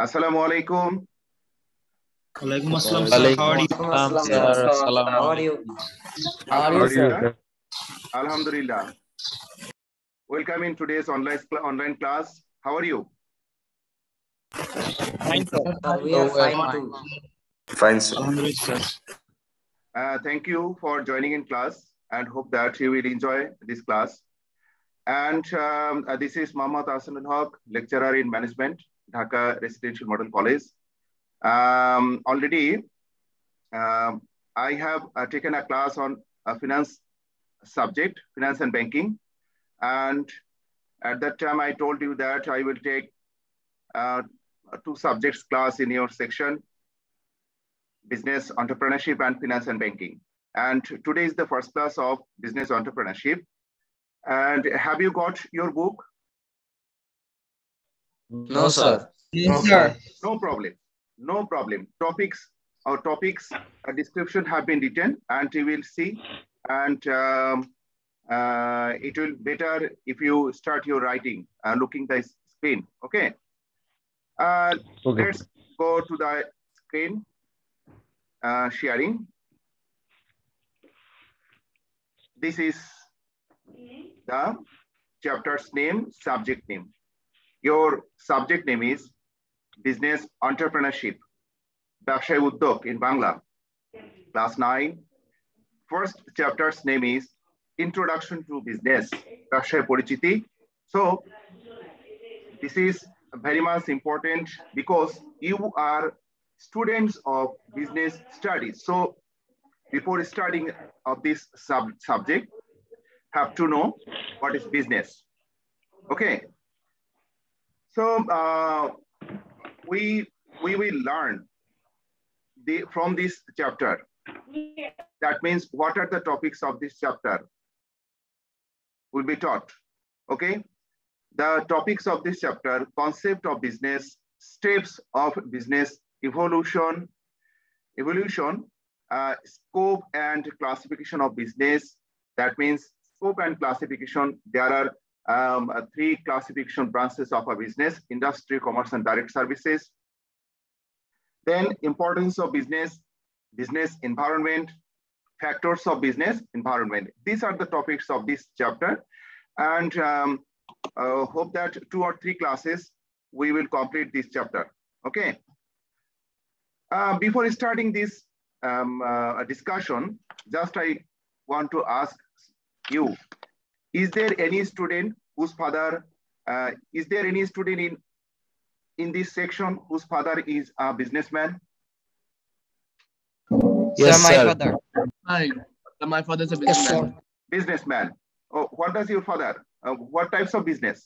Assalamu alaikum. Walaikum assalam, sir. How are you? Sir. How are you? How are you, sir? Alhamdulillah. Welcome in today's online class. How are you? Fine, sir. We are fine too. Fine, sir. Alhamdulillah, sir. Thank you for joining in class and hope that you will enjoy this class. And this is Muhammad Ahasanul, lecturer in management, Dhaka Residential Model College. Already, I have taken a class on a finance subject, finance and banking. And at that time, I told you that I will take 2 subjects class in your section, business entrepreneurship and finance and banking. And today is the first class of business entrepreneurship. And have you got your book? No, sir. Yes, sir. No problem. No problem. Topics, a description have been written and you will see. And it will better if you start your writing, looking the screen. Okay. Let's go to the screen sharing. This is the chapter's name, subject name. Your subject name is business entrepreneurship, ব্যবসায় উদ্যোগ in Bangla, class 9. First chapter's name is introduction to business, ব্যবসায় পরিচিতি. So this is very much important because you are students of business studies. So before starting of this subject, have to know what is business. Okay. So we will learn from this chapter. That means what are the topics of this chapter will be taught. Okay. The topics of this chapter: concept of business, steps of business, evolution, scope and classification of business. That means scope and classification. There are 3 classification branches of a business: industry, commerce, and direct services. Then importance of business, business environment, factors of business environment. These are the topics of this chapter. And hope that 2 or 3 classes, we will complete this chapter. Okay. Before starting this discussion, just I want to ask you, is there any student whose father, in this section whose father is a businessman? Yes, sir, my sir. father. My father is a businessman. Businessman. Oh, what does your father? What types of business?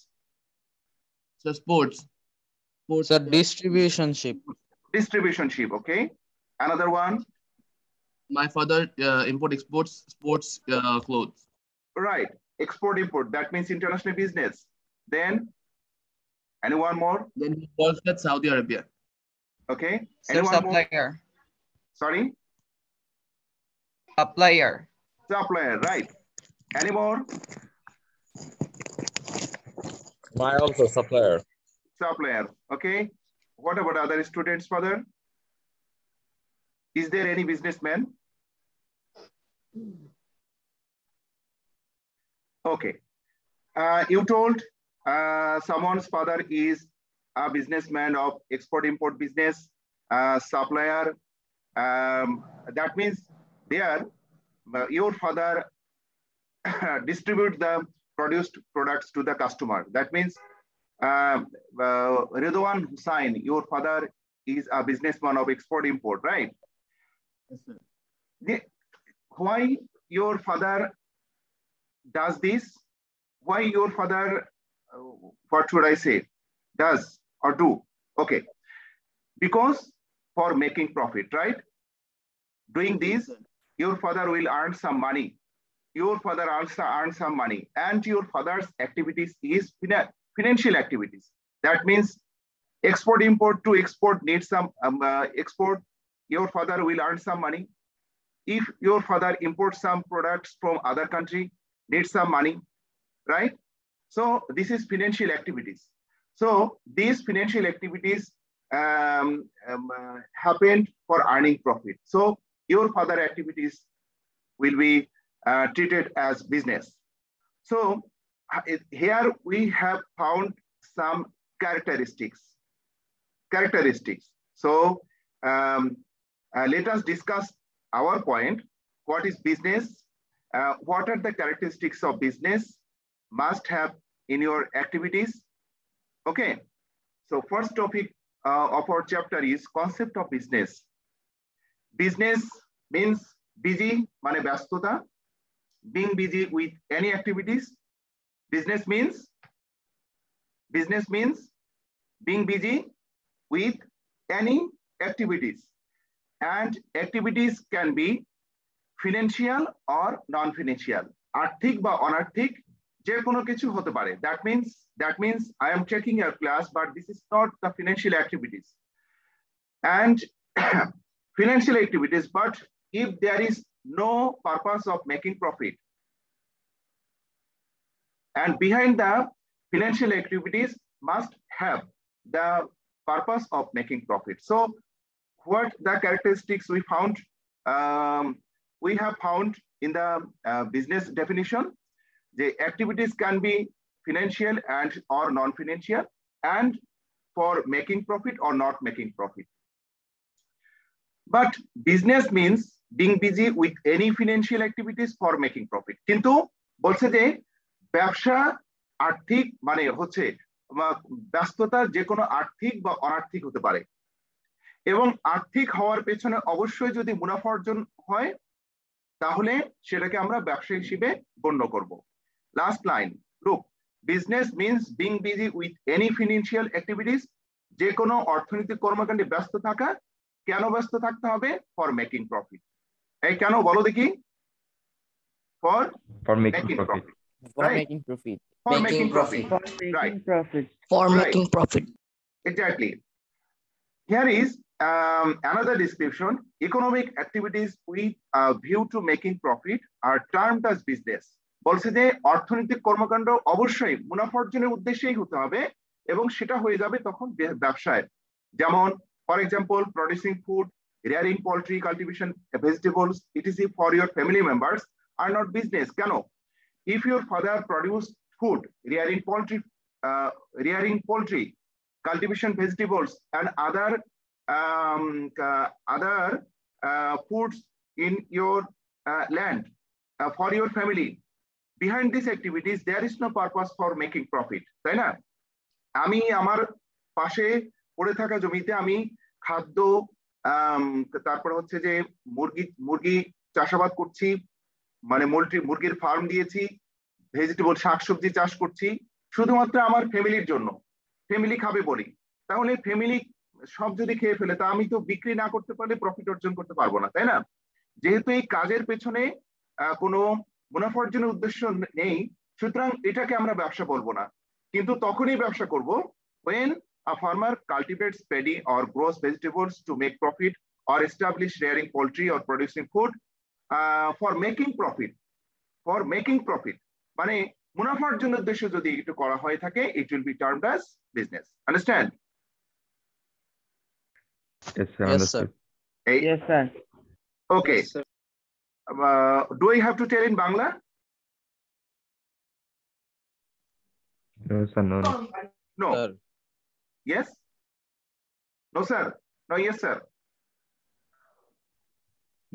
So sports. Sir, distributionship. Distributionship. Okay. Another one. My father exports sports clothes. Right. Export import. That means international business. Then anyone more? Then he works at Saudi Arabia. Okay. Sir, Anyone supplier. more? Sorry? Supplier. Supplier, right. Any more? My also supplier. Supplier. Okay. What about other students, father? Is there any businessman? Okay. You told someone's father is a businessman of export-import business, supplier. That means there, your father distribute the produced products to the customer. That means Ridwan Hussain, your father is a businessman of export-import, right? Yes, sir. Why your father does this? Why your father, what should I say, does or do? Okay, because for making profit, right? Doing this, your father will earn some money. Your father also earns some money, and your father's activities is financial activities. That means export import to export needs some export. Your father will earn some money. If your father imports some products from other country, needs some money, right? So this is financial activities. So these financial activities happened for earning profit. So your further activities will be treated as business. So here we have found some characteristics. So let us discuss our point. What is business? What are the characteristics of business must have in your activities? Okay. So first topic of our chapter is concept of business. Business means busy, mane byastota, being busy with any activities. Business means being busy with any activities, and activities can be financial or non-financial, arthik ba anarthik, je kono kichu hote pare. That means I am taking your class, but this is not the financial activities and financial activities. But if there is no purpose of making profit, and behind the financial activities must have the purpose of making profit. So what the characteristics we found? We have found in the business definition, the activities can be financial and or non-financial, and for making profit or not making profit. But business means being busy with any financial activities for making profit. Kintu bolche je ব্যবসা আর্থিক মানে হচ্ছে ব্যস্ততা যে কোনো আর্থিক বা অনার্থিক হতে পারে, এবং আর্থিক হওয়ার পেছনে অবশ্যই যদি মুনাফা অর্জন হয় তাহলে সেটাকে আমরা ব্যবসা হিসেবে গণ্য করব। Last line, look, business means being busy with any financial activities, যে কোনো অর্থনৈতিক কর্মকাণ্ডে ব্যস্ত থাকা। কেন ব্যস্ত থাকতে হবে? For making profit. এই কেন বলো দেখি? For making profit. For making profit. For making profit. For Right. making profit. Exactly. Here is another description. Economic activities with a view to making profit are termed as business. বলছে যে অর্থনৈতিক কর্মকাণ্ড অবশ্যই মুনাফা অর্জনের উদ্দেশ্যেই হতে হবে এবং সেটা হয়ে যাবে তখন ব্যবসায়। যেমন for example producing food, rearing poultry, cultivation vegetables, etc. for your family members are not business. কেন? If your father produced food, rearing poultry, cultivation vegetables, and other foods in your land for your family, behind these activities there is no purpose for making profit. তাই না? আমি আমার পাশে পড়ে থাকা জমিতে আমি খাদ্য তারপর হচ্ছে যে মুরগি চাষাবাদ করছি, মানে মুরগির ফার্ম দিয়েছি, ভেজিটেবল শাকসবজি চাষ করছি শুধুমাত্র আমার ফ্যামিলির জন্য, ফ্যামিলি খাবে বলি। তাহলে ফ্যামিলি সব যদি খেয়ে ফেলে তা আমি তো বিক্রি না করতে পারলে প্রফিট অর্জন করতে পারবো না, তাই না? যেহেতু এই কাজের পেছনে কোনো মুনাফা অর্জনের উদ্দেশ্য নেই, সুতরাং এটাকে আমরা ব্যবসা বলবো না। কিন্তু তখনই ব্যবসা করব when a farmer cultivates paddy or grows vegetables to make profit, or establish rearing poultry or producing food for making profit. For making profit মানে মুনাফা অর্জনের উদ্দেশ্য যদি একটু করা হয়ে থাকে, it will be termed as business. Understand? Yes, sir. Yes, sir. Yes, sir. Okay. Yes, sir. Do I have to tell in Bangla? No, sir. No. No. Sir. Yes? No, sir. No, yes, sir.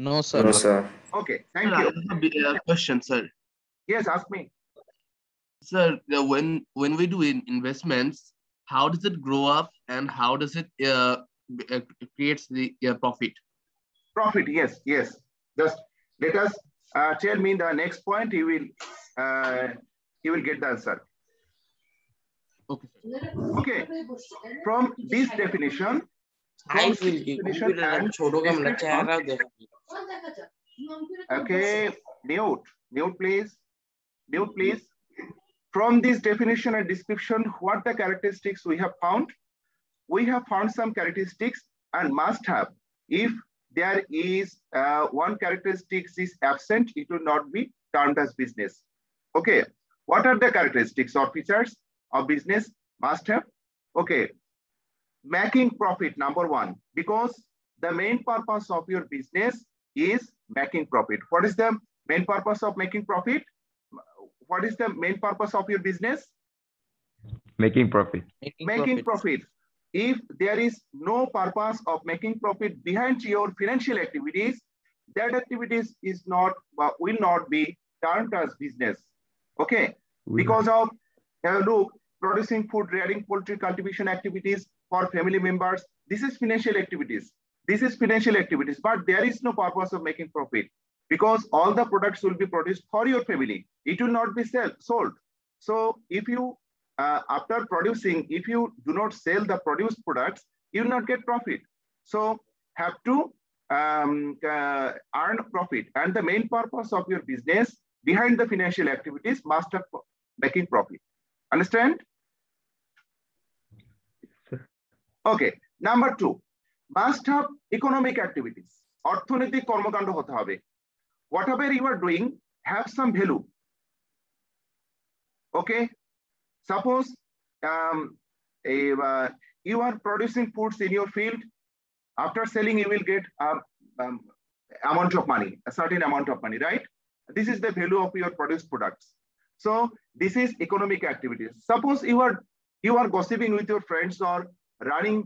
No, sir. No, sir. Okay, thank Sir, you. I have a question, sir. Yes, ask me. Sir, when we do investments, how does it grow up and how does it creates the profit? Profit, yes. Just let us tell me the next point. You will get the answer. Okay, sir. Okay. From this definition, okay, mute, please. From this definition and description, what the characteristics we have found? We have found some characteristics and must have. If there is one characteristic is absent, it will not be termed as business. Okay, what are the characteristics or features of business must have? Okay, making profit, number one, because the main purpose of your business is making profit. What is the main purpose of making profit? What is the main purpose of your business? Making profit. Making profit. If there is no purpose of making profit behind your financial activities, that activities is not, will not be termed as business. Okay, because of look, producing food, rearing poultry, cultivation activities for family members, this is financial activities. This is financial activities, but there is no purpose of making profit because all the products will be produced for your family. It will not be sold. So if you, after producing, if you do not sell the produced products, you will not get profit. So have to earn profit. And the main purpose of your business behind the financial activities must have making profit. Understand? Okay. Number two, must have economic activities. অর্থনৈতিক কর্মকাণ্ড হতে হবে. Whatever you are doing have some value. Okay. Suppose you are producing foods in your field. After selling, you will get amount of money, a certain amount of money, right? This is the value of your produced products. So this is economic activities. Suppose you are gossiping with your friends or running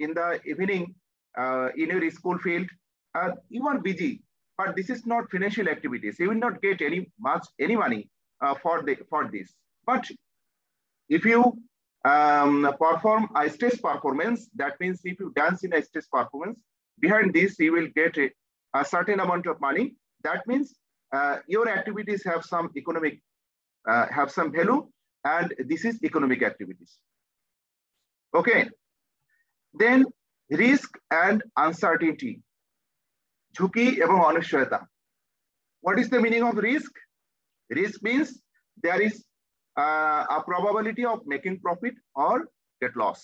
in the evening in your school field. You are busy, but this is not financial activities. You will not get any money for this. But if you perform a stage performance, that means if you dance in a stage performance, behind this you will get a certain amount of money. That means your activities have some economic, have some value, and this is economic activities. Okay. Then risk and uncertainty. ঝুঁকি এবং অনিশ্চয়তা. What is the meaning of risk? Risk means there is a probability of making profit or get loss.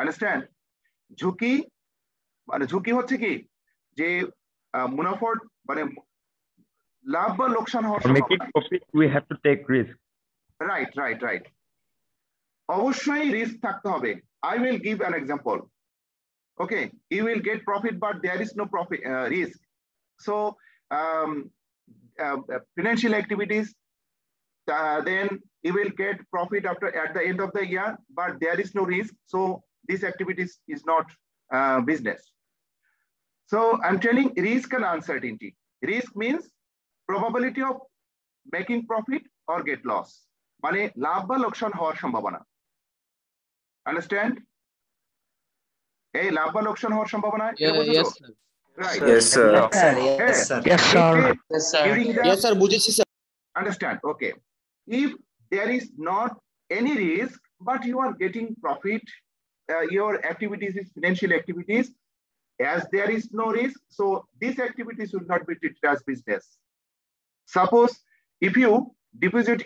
Understand? ঝুঁকি মানে ঝুঁকি হচ্ছে কি যে মুনাফা মানে লাভ বা লোকসান হওয়ার সম্ভাবনা. Making profit, we have to take risk. Right. অবশ্যই রিস্ক থাকতে হবে. I will give an example. Okay, you will get profit, but there is no profit risk. So financial activities, then you will get profit at the end of the year, but there is no risk. So this activities is not business. So I'm telling risk and uncertainty. Risk means probability of making profit or get loss. মানে লাভ বা লোকসান হওয়ার সম্ভাবনা. Understand? এই লাভ বা লোকসান হওয়ার সম্ভাবনা. Yes, sir. Right. Yes, sir. Yes, sir. Yes, sir. Yes, sir. বুঝেছি sir. Understand? Okay. If there is not any risk, but you are getting profit, your activities is financial activities. As there is no risk, so these activities will not be treated as business. Suppose if you deposit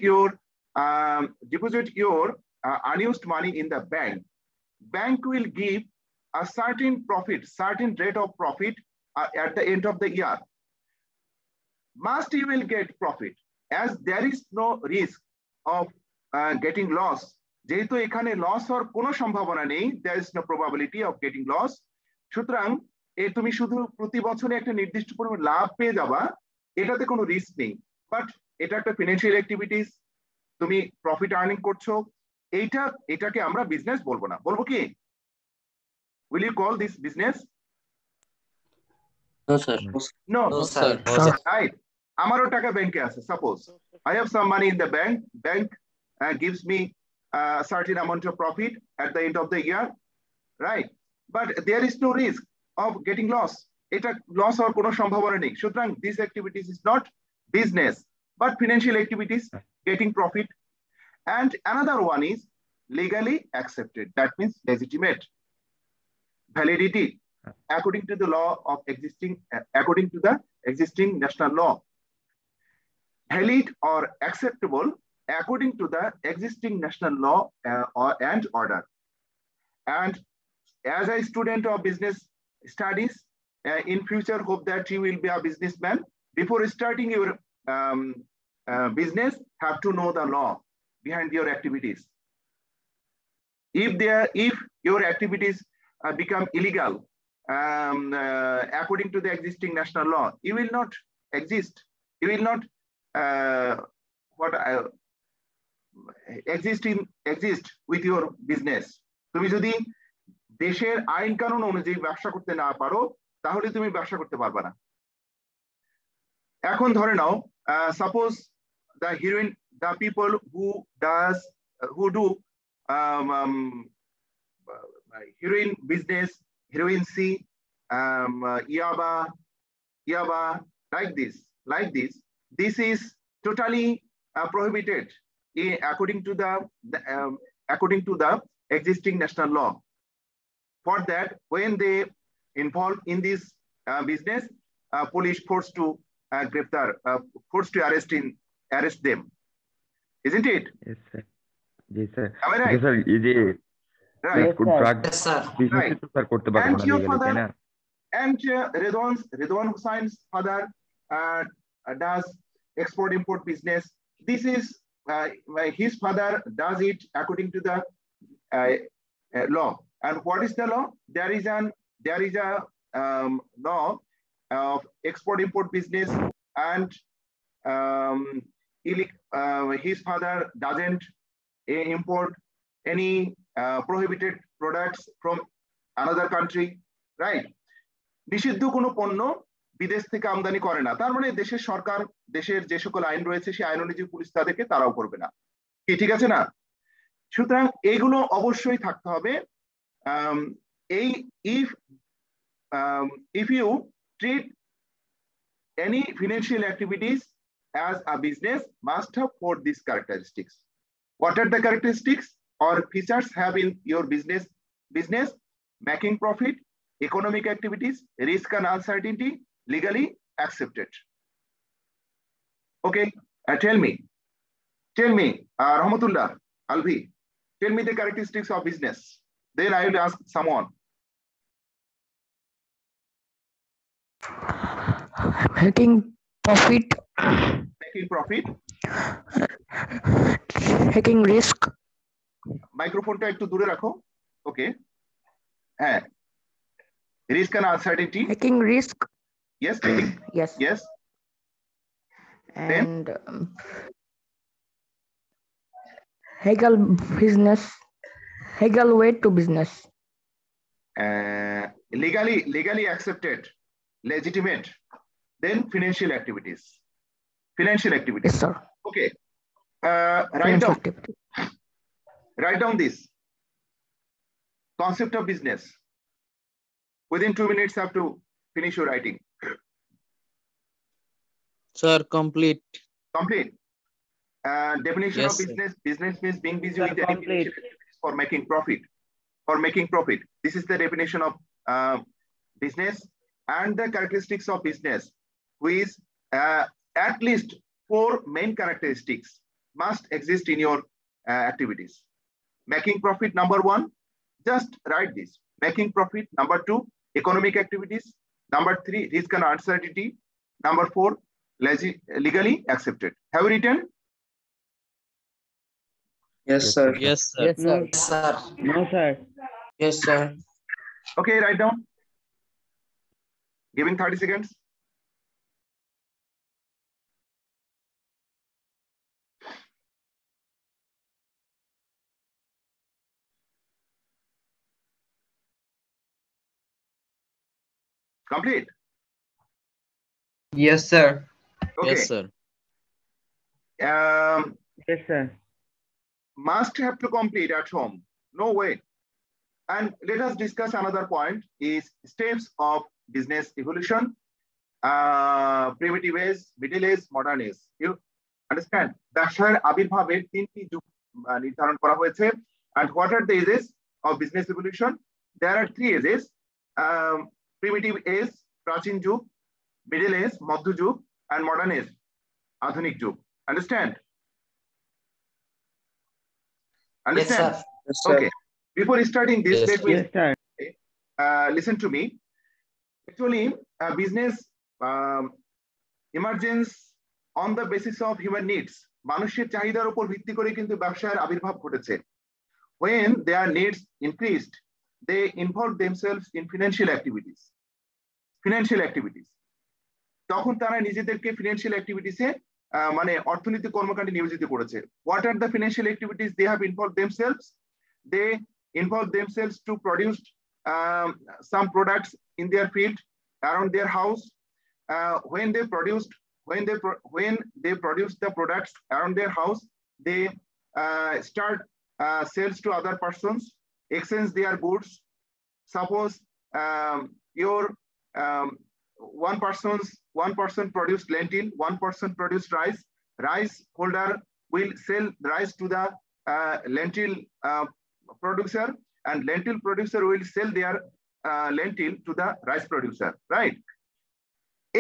your unused money in the bank will give a certain profit, certain rate of profit at the end of the year. Must you will get profit as there is no risk of getting loss. যেহেতু এখানে loss হওয়ার কোনো সম্ভাবনা নেই, there is no probability of getting loss. সুতরাং তুমি শুধু প্রতি বছরে একটা নির্দিষ্ট পরিমাণ লাভ পেয়ে যাবা, এটাতে কোনো রিস্ক নেই। বাট এটা একটা ফিনান্সিয়াল অ্যাক্টিভিটিস, তুমি প্রফিট আর্নিং করছো, এটাকে আমরা বিজনেস বলবো না। বলবো কি? Will you call this business? No, sir. No, sir. Right. আমারও টাকা ব্যাংকে আছে। Suppose I have some money in the bank gives me a certain amount of profit at the end of the year, right? But there is no risk of getting loss. এটা loss হওয়ার কোনো সম্ভাবনা নেই। সুতরাং this activities is not business but financial activities, getting profit. And another one is legally accepted. That means legitimate. Validity according to the law of according to the existing national law. Valid or acceptable according to the existing national law and order. And as a student of business studies, in future hope that you will be a businessman. Before starting your business, have to know the law behind your activities. if your activities become illegal according to the existing national law, you will not exist. You will not exist with your business. তুমি যদি দেশের আইন কানুন অনুযায়ী ব্যবসা করতে না পারো তাহলে তুমি ব্যবসা করতে পারবে না। এখন ধরে নাও suppose the people who do heroin business, heroin C, yaba, like this is totally prohibited according to the existing national law. For that, when they involve in this business, police forced to arrest them, isn't it? Yes, sir. Yes, sir. Am I right? Yes, sir. Right. Drug Yes, sir. business Right. to sir korte parbo And na your legally, father- তাই না? And Ridwan Hussein's father does export-import business. This is his father does it according to the law. And what is the law? There is a law of export-import business, and his father doesn't import any prohibited products from another country, right? নিষিদ্ধ কোনো পণ্য বিদেশ থেকে আমদানি করে না। তার মানে দেশের সরকার দেশের যে সকল আইন রয়েছে সেই আইন অনুযায়ী পুলিশ তাদেরকে তারাও করবে না, কি ঠিক আছে না? সুতরাং এইগুলো অবশ্যই থাকতে হবে। এই if you treat any financial activities as a business must have 4 these characteristics. What are the characteristics or features have in your business? Making profit, economic activities, risk and uncertainty, legally accepted. Okay, tell me, Rahmatullah, Alvi, tell me the characteristics of business. Then I will ask someone. Making profit, taking risk, মাইক্রোফোনটা একটু দূরে রাখো। ওকে, হ্যাঁ, risk and uncertainty. taking risk, Yes, yes, and legal way to business, legally accepted, legitimate. Then financial activities. yes sir. Okay, Financial activity. write down this concept of business. Within 2 minutes, have to finish your writing. Sir, complete. Definition Yes, of sir. business. Business means being busy Sir, with any complete. financial activities for making profit. This is the definition of business. And the characteristics of business, which at least 4 main characteristics must exist in your activities. Making profit, number 1, just write this. Making profit, number 2, economic activities, number 3, risk and uncertainty, number 4, legally accepted. Have you written? Yes, sir. Yes, sir. Yes, sir. Yes, sir. No, sir. Yes, sir. Okay, write down. Giving 30 seconds. Complete. Yes, sir. Okay. Yes, sir. Yes, sir. Must have to complete at home. No way. And let us discuss another point is steps of business evolution. Primitive age, middle age, modern age. You understand? ব্যবসার আবির্ভাবের 3টি যুগ নির্ধারণ করা হয়েছে। And what are the ages of business evolution? There are 3 ages. Primitive age, প্রাচীন যুগ, middle age, মধ্যযুগ, and modern age, আধুনিক যুগ. Understand? Understand? Yes, sir. Okay. Before starting this, Yes, let me Yes, sir. listen to me. Actually, business emergence on the basis of human needs. মানুষের চাহিদার উপর ভিত্তি করে কিন্তু ব্যবসার আবির্ভাব ঘটেছে। when their needs increased, they involved themselves in financial activities. তখন তারা নিজেদেরকে ফিনান্সিয়াল অ্যাক্টিভিটিসে মানে অর্থনৈতিক কর্মকাণ্ডে নিয়োজিত করেছে। What are the financial activities they have involved themselves? They involved themselves to produce some products in their field around their house. When they produced the products around their house, they start sales to other persons, exchange their goods. Suppose one person produced lentil, one person produced rice. Rice holder will sell rice to the lentil producer, and lentil producer will sell their lentil to the rice producer, right?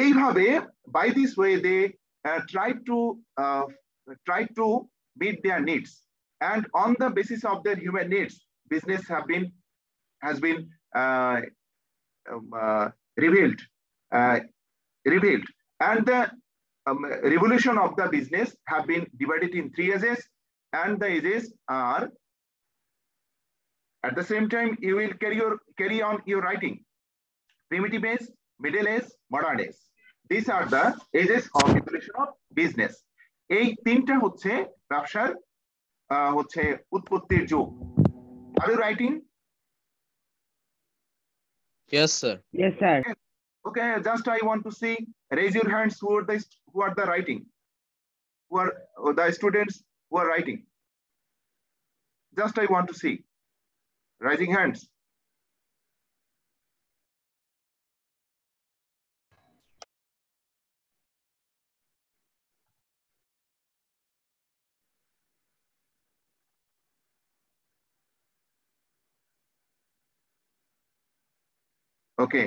এইভাবে, by this way, they try to meet their needs, and on the basis of their human needs, business has been revealed, and the revolution of the business have been divided in 3 ages, and the ages are, at the same time, you will carry on your writing: primitive age, middle age, modern age. These are the ages of evolution of business. এই তিনটা হচ্ছে ব্যবসার হচ্ছে উৎপত্তির যুগ। Are you writing? Yes, sir. Yes, sir. Okay, just I want to see, raise your hands who are the writing, who are the students who are writing. Just I want to see raising hands. Okay,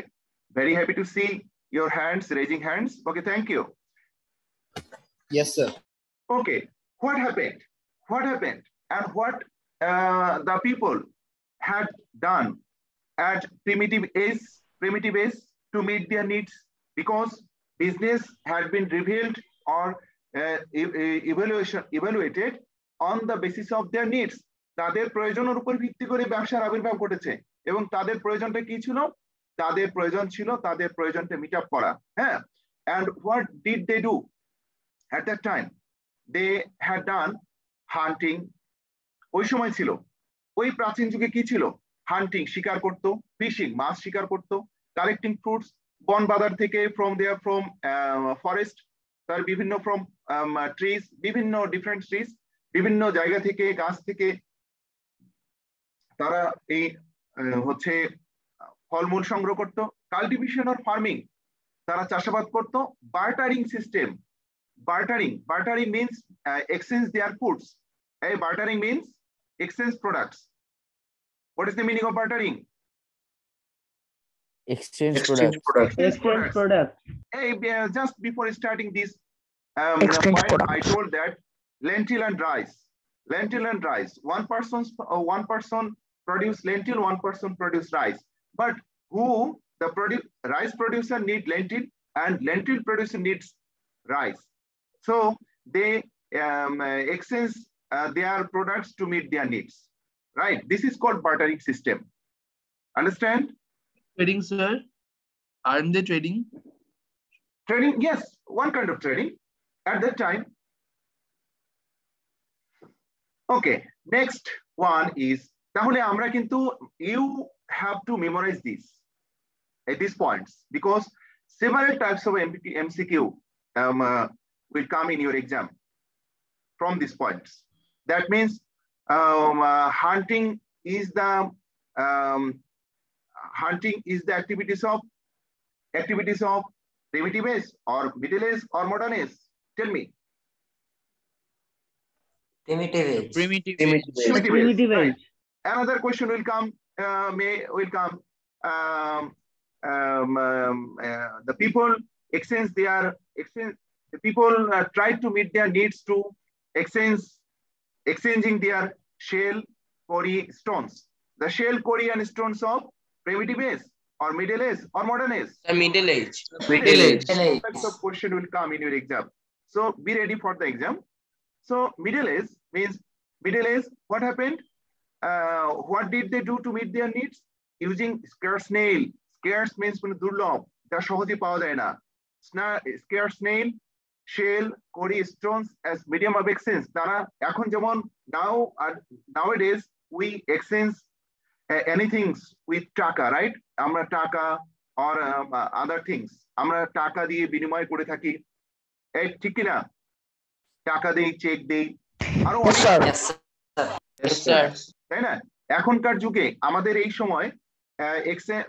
very happy to see your hands, raising hands. Okay, thank you. Yes, sir. Okay, what happened? And what the people had done at primitive age to meet their needs, because business had been revealed or evaluated on the basis of their needs. তাদের প্রয়োজনের উপর ভিত্তি করে ব্যবসার আবির্ভাব ঘটেছে, এবং তাদের প্রয়োজনটা কি ছিল? তাদের প্রয়োজন ছিল তাদের প্রয়োজনটা মিট আপ করা। হ্যাঁ, and what did they do at that time? They had done hunting. ওই সময় ছিল, ওই প্রাচীন যুগে কি ছিল? হান্টিং, শিকার করতো, ফিশিং, মাছ শিকার করতো, কালেক্টিং ফ্রুটস বন বাজার থেকে, ফ্রম ফরেস্ট, তার বিভিন্ন ফ্রম ট্রিজ, বিভিন্ন ডিফারেন্ট ট্রিজ, বিভিন্ন জায়গা থেকে, গাছ থেকে তারা এই হচ্ছে ফলমূল সংগ্রহ করতো। কাল্টিভেশন অর ফার্মিং, তারা চাষাবাদ করতো। বার্টারিং system, bartering means exchange their foods. Bartering means exchange products. What is the meaning of bartering? Exchange products. Exchange product. Just before starting this Exchange point, products. I told that lentil and rice. One person produce lentil, one person produce rice. But who the rice producer need lentil, and lentil producer needs rice. So they exchange their products to meet their needs, right? This is called bartering system. Understand? Trading, sir. Aren't they trading? Trading, yes, one kind of trading at that time. Okay, next one is, তাহলে আমরা কিন্তু, you have to memorize these points, because several types of MCQ will come in your exam from these points. That means hunting is the activities of primitive age or middle age or modern age. Tell me. Primitive age. Primitive Right. age. Another question will come. The people try to meet their needs to exchanging their shell, quarry, stones. The shell, quarry, and stones of primitive age or middle age or modern age. Middle age. Types of question will come in your exam. So be ready for the exam. So middle age means, what happened? what did they do to meet their needs? Using scarce snail. Scarce means durlab, যা সহজে পাওয়া যায় না। Scarce snail, shell, quarry, stones as medium of exchange. তারা এখন যেমন nowadays we exchange anything with টাকা, right? আমরা টাকা or other things আমরা টাকা দিয়ে বিনিময় করে থাকি, এই ঠিক কি না? টাকা দেই, চেক দেই, আরো তাই না? এখনকার যুগে আমাদের এই সময়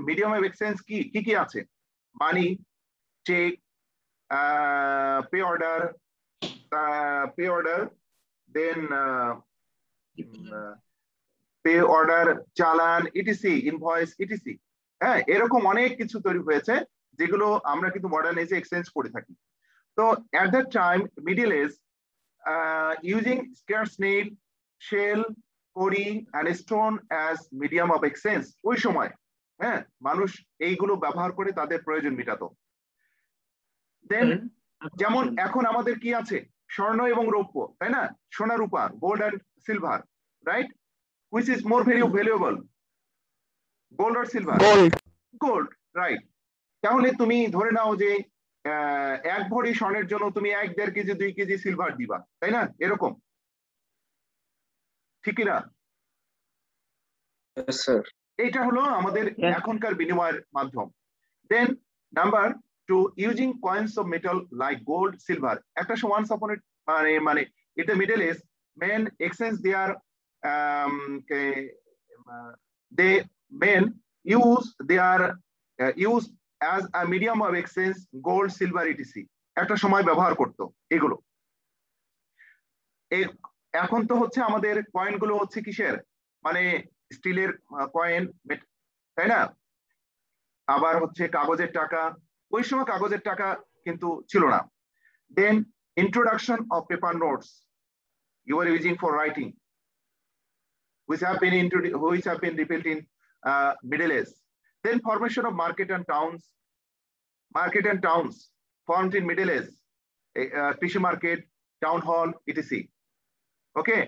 মিডিয়াম অফ এক্সচেঞ্জ কি কি আছে? মানি, চেক, পে অর্ডার, দেন পে অর্ডার, চালান, ইটিসি, ইনভয়েস, ইটিসি। হ্যাঁ, এরকম অনেক কিছু তৈরি হয়েছে যেগুলো আমরা কিন্তু মডার্ন এজে এক্সচেঞ্জ করে থাকি। তো at that time, Middle Age, using scarce snail, shell, quarry and stone as medium of exchange, ওই সময় হ্যাঁ মানুষ এইগুলো ব্যবহার করে তাদের প্রয়োজন মেটাতো। দেন যেমন এখন আমাদের কি আছে? স্বর্ণ এবং রৌপ্য, তাই না? সোনা রূপা, gold and silver, right? Which is more valuable, gold or silver? Gold, right? তাহলে তুমি ধরে নাও যে 1 ভরি স্বর্ণের জন্য তুমি 1-1.5 কেজি 2 কেজি সিলভার দিবা, তাই না? এরকম ঠিক না? এইটা হলো আমাদের এখনকার বিনিময়ের মাধ্যম। Then number 2, using coins of metal like gold, silver. একটা once upon a মানে in the Middle Age, men exchange their men use as a medium of exchange gold, silver, etc. একটা সময় ব্যবহার করতো এগুলো। এখন তো হচ্ছে আমাদের কয়েন গুলো হচ্ছে কিসের? মানে স্টিলের কয়েন, তাই না? আবার হচ্ছে কাগজের টাকা। ওই সময় কাগজের টাকা কিন্তু ছিল না। দেন introduction of paper notes you are using for writing, which have been rebuilt in Middle Age. Then formation of market and towns formed in Middle Age, Krishi market, town hall, etc. Okay,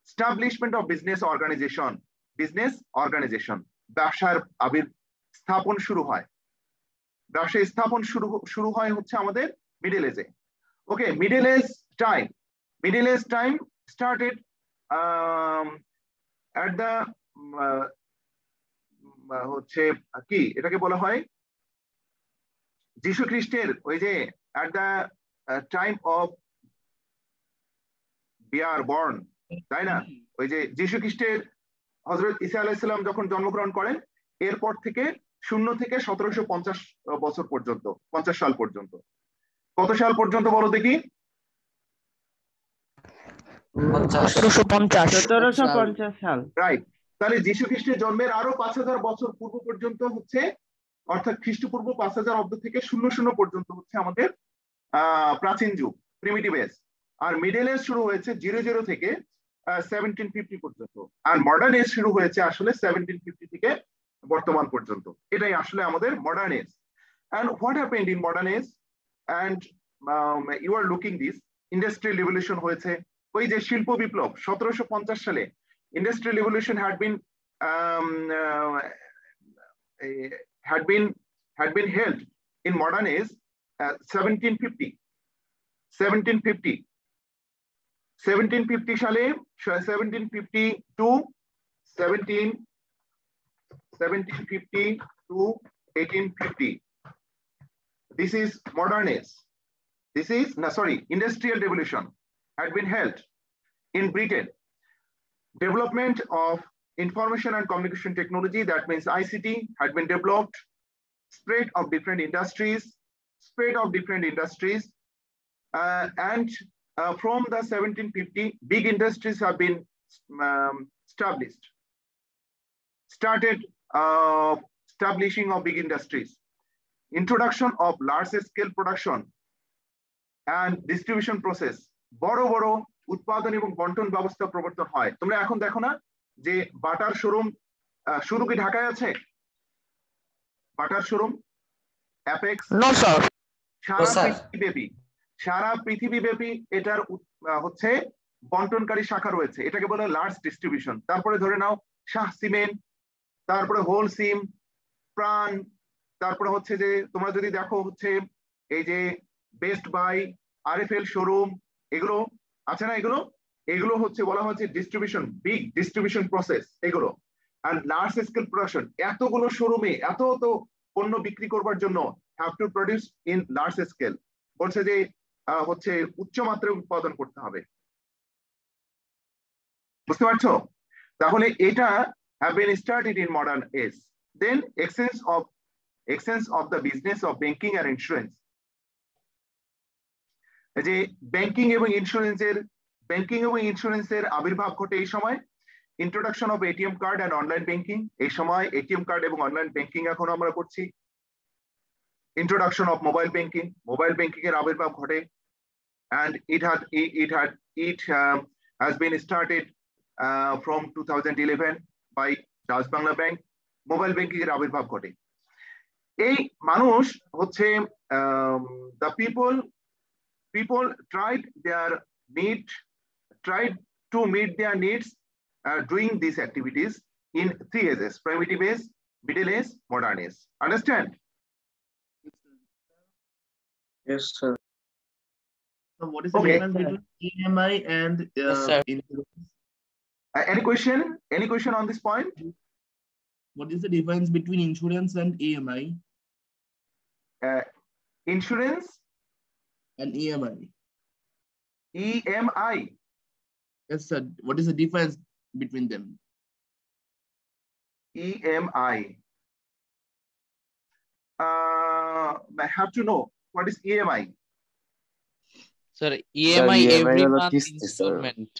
establishment of business organization, ব্যবসার স্থাপন শুরু হয়। ব্যবসায় স্থাপন শুরু হয় হচ্ছে আমাদের মিডল এজে। Okay, middle age time started at the হচ্ছে কি এটাকে বলা হয় যীশু খ্রিস্টের ওই যে at the time of bear born, তাই না? ওই যে যীশু খ্রিস্টের হযরত ঈসা আলাইহিস সালাম যখন জন্মগ্রহণ করেন, এরপর থেকে 0 থেকে 1750 বছর পর্যন্ত, 50 সাল পর্যন্ত। কত সাল পর্যন্ত বলো দেখি? 1750 সাল, রাইট। তাহলে যীশু খ্রিস্টের জন্মের আরো 5000 বছর পূর্ব পর্যন্ত হচ্ছে, অর্থাৎ খ্রিস্টপূর্ব 5000 অব্দ থেকে 00 পর্যন্ত হচ্ছে আমাদের প্রাচীন যুগ, প্রিমিটিভ এজ। আর মিডল এজ শুরু হয়েছে 00 থেকে 1750 পর্যন্ত। আর মডার্ন এজ শুরু হয়েছে আসলে 1750 থেকে বর্তমান পর্যন্ত। এটাই আসলে আমাদের modern age. And what happened in modern age? And you are looking this industrial revolution হয়েছে। ওই যে শিল্প বিপ্লব 1750 সালে, industrial revolution had been held in modern age 1750 সালে, 1750 to 1850 this is modern age. Industrial revolution had been held in Britain. Development of information and communication technology, that means ICT, had been developed. Spread of different industries, and from the 1750, big industries have been established. Establishing of big industries. Introduction of large scale production and distribution process. বড় বড় উৎপাদন এবং বন্টন ব্যবস্থা প্রবর্তন হয়। তোমরা এখন দেখো না যে বাটার শোরুম শুধু কি ঢাকায় আছে? বাটার শোরুম, অ্যাপেক্স, নো স্যার, সারা পৃথিবীব্যাপী এটার হচ্ছে বন্টনকারী শাখা রয়েছে, এটাকে বলে লার্জ ডিস্ট্রিবিউশন। তারপরে ধরে নাও শাহ সিমেন্ট, তারপরে হোল সিম, প্রাণ, তারপরে হচ্ছে যে তোমরা যদি দেখো হচ্ছে এই যে বেস্ট বাই, আরএফএল শোরুম, এগুলো আছে না, এগুলো হচ্ছে বলা হচ্ছে ডিস্ট্রিবিউশন, বিগ ডিস্ট্রিবিউশন প্রসেস এগুলো। আর লার্জ স্কেল প্রোডাকশন, এতগুলো শোরুমে এত তো পণ্য বিক্রি করবার জন্য have to produce in large scale, বলছে যে হচ্ছে উচ্চ মাত্রায় উৎপাদন করতে হবে। বুঝতে পারছো? তাহলে এটা have been started in modern age. Then excellence of the business of banking and insurance. যে ব্যাংকিং এবং ইন্স্যুরেন্সের আবির্ভাব ঘটে এই সময়। Introduction of ATM card and online banking, এই সময় এটিএম কার্ড এবং অনলাইন ব্যাংকিং এখন আমরা করছি। ইন্ট্রোডাকশন অফ মোবাইল ব্যাংকিং এর আবির্ভাব ঘটে, and it has been started from 2011 by Dutch Bangla bank. Mobile banking এর আবির্ভাব ঘটে। এই মানুষ হচ্ছে the people tried to meet their needs doing these activities in 3 ages: primitive age, middle age, modern age. Understand? Yes, sir. So what is the difference between EMI and insurance? Any question on this point? What is the difference between insurance and EMI? Insurance and EMI. EMI. Yes, sir. What is the difference between them? EMI. I have to know what is EMI. Sir, EMI every হলো month কিস্তি, sir. installment.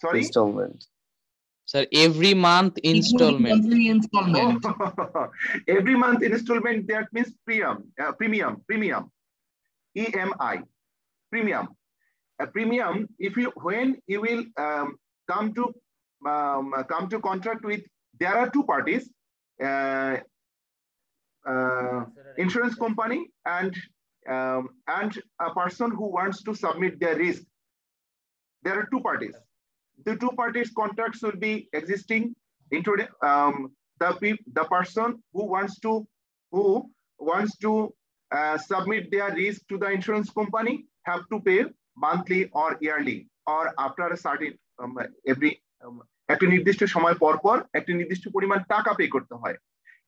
Sorry? Installment. Sir, every month installment. Monthly installment. Oh, every month installment, that means premium. EMI, premium. A premium, when you will come to contract with, there are two parties, insurance company and a person who wants to submit their risk. There are two parties. The two parties' contracts will be existing. The person who wants to submit their risk to the insurance company have to pay monthly or yearly or after a certain একটা নির্দিষ্ট সময় পর পর একটা নির্দিষ্ট পরিমাণ টাকা pay করতে হয়।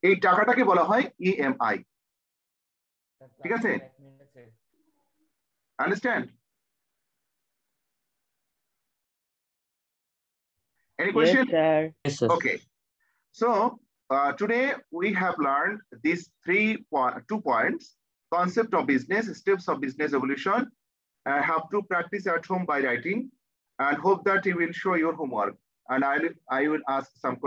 এই টাকাটাকে বলা হয় ইএমআই। ঠিক আছে? Understand? Any question? Yes, sir. Yes, sir. Okay. So today we have learned these 2 points: concept of business, steps of business evolution. Have to practice at home by writing, and hope that you will show your homework. And I will ask some questions.